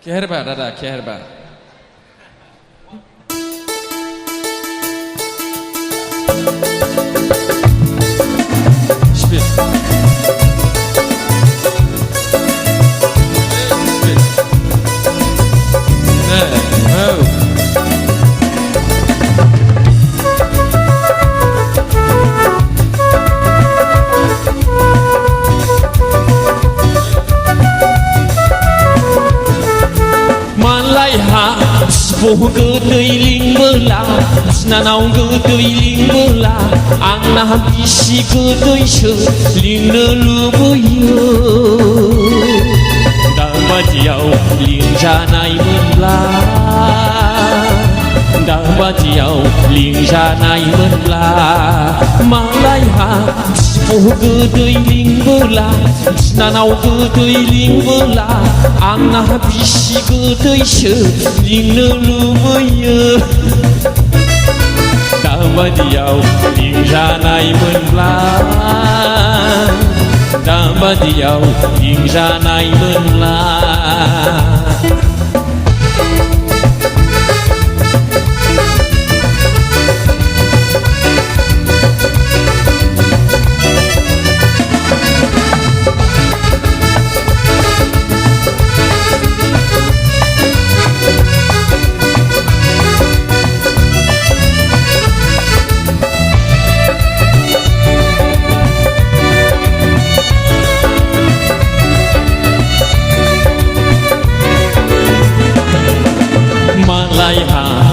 Keherba dada keherba. Spiel. Sepuh keteiling belah Senanau keteiling belah Angna bisi ketei seling nelubaya Dapat jauh ling janai menlah Dapat jauh ling janai menlah Malaiha sepuh keteiling belah Senanau keteiling belah Angna bisi ketei seling nelubaya Dapat jauh ling janai menlah Dapat jauh ling janai menlah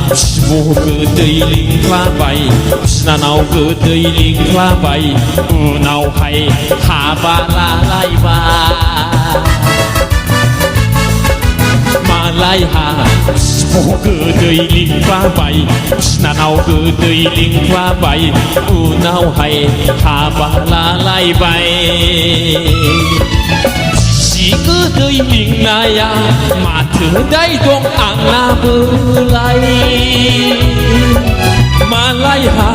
Sepuh keteiling klabai Senanau keteiling klabai Unau hai habalalai ba Malaiha sepuh keteiling klabai Senanau keteiling klabai Unau hai habalalai bai Si keteiling naya mata dai dong angna belai Malaiha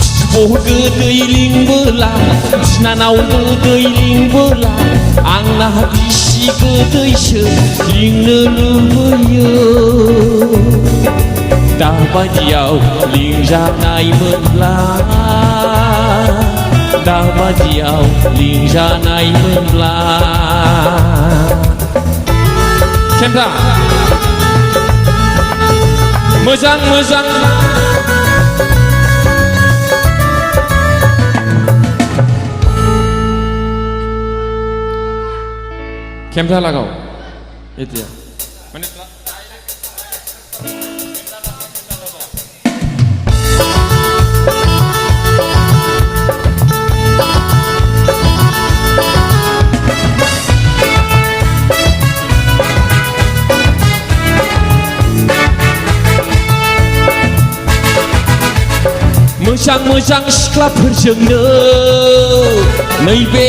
sepuh keteiling belah Senanau keteiling belah Angna bisi ketei seling nelubaya Dapat jauh ling janai menlah Dapat jauh ling janai menlah Kemra Mezang Kemra lah kau itu ya menit lah Moजां सिख्लाफोरजोंनो नैबे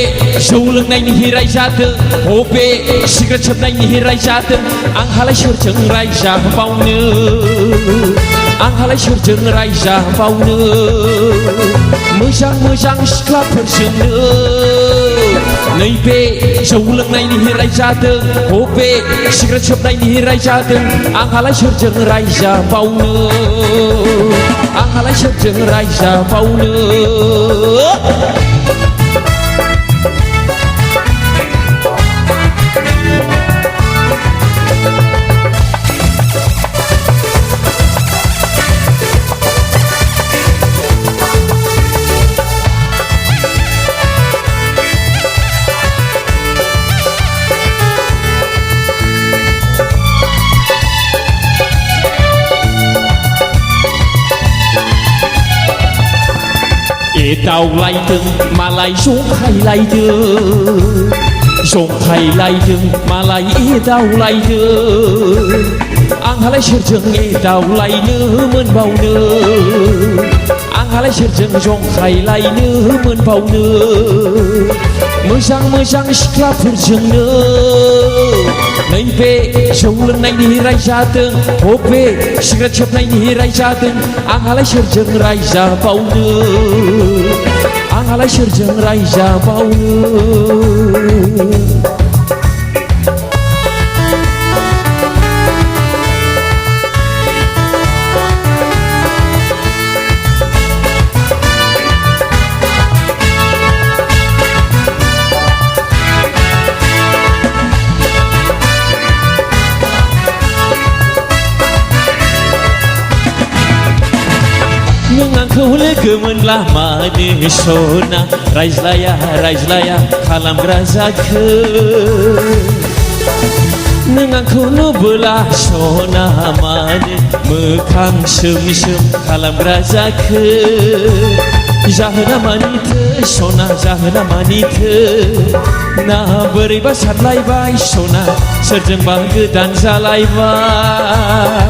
जौ लोंनायनि रायजादों बबे सिगारेट सोबनायनि रायजादों आंहालाय सोरजों रायजाबावनो आंहालाय सोरजों रायजाबावनो मोजां सिख्लाफोरजोंनो नैबे जौ लोंनायनि रायजादों बबे सिगारेट सोबनायनि रायजादों आंहालाय सोरजों रायजाबावनो आंहालाय सोरजों रायजाबावनो एदावलायदों मालाय जंखायलायदों मालाय एदावलायदों आंहालाय सोरजों एदावलायनो मोनबावनो आंहालाय सोरजों जंखायलायनो मोनबावनो मोजां सिख्लाफोरजोंनो नैबे जौ लोंनायनि रायजादों बबे सिगारेट सोबनायनि रायजादों आंहालाय सोरजों रायजाबावनो आंहालाय सोरजों रायजाबावनो लोगो मोनब्ला मानो सना रायज्लाया रायज्लाया खालामग्रा जाखो नों आंखौ नुबोला सना मानो मोखां सोम सोम खालामग्रा जाखो जाहोना मानिथो सना जाहोना मानिथो ना बोरैबा सानलायबाय सना सोरजोंबा गोदान जालायबाय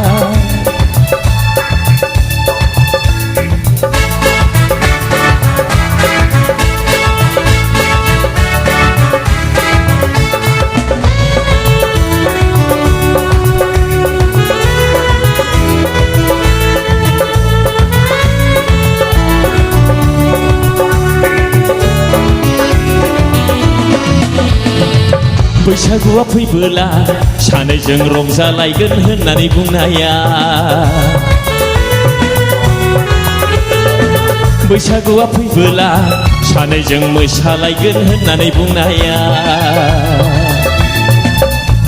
बैसागुआ फैबोला सानैजों रंजालायगोन होननानै बुंनाया बैसागुआ फैबोला सानैजों मोसालायगोन होननानै बुंनाया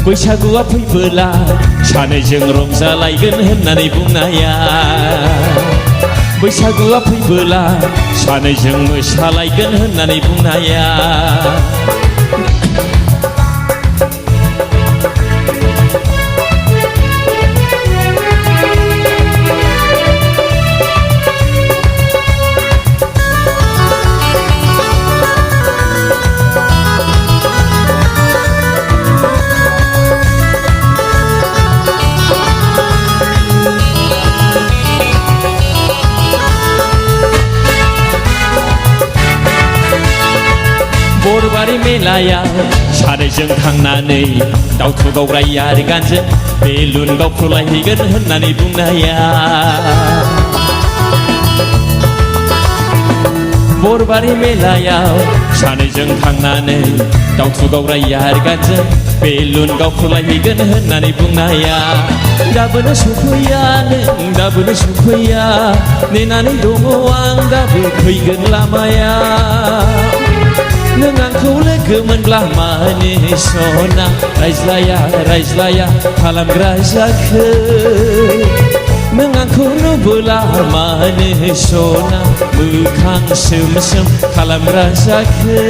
बैसागुआ फैबोला सानैजों रंजालायगोन होननानै बुंनाया बैसागुआ फैबोला सानैजों मोसालायगोन होननानै बुंनाया बरबारि मेलायाव सानैजों थांनानै दावथु गावराय आरो गानजों बेलुन गावख्रुलायहैगोन होननानै बुंनाया बरबारि मेलायाव सानैजों थांनानै दावथु गावराय आरो गानजों बेलुन गावख्रुलायहैगोन होननानै बुंनाया दाबोनो सफैया नों दाबोनो सफैया नेनानै दङ आं दाबो फैगोन लामाया नों आंखौ लोगो मोनब्ला मानो सना रायज्लाया रायज्लाया खालामग्रा जाखो नों आंखौ नुबोला मानो सना मोखां सोम सोम खालामग्रा जाखो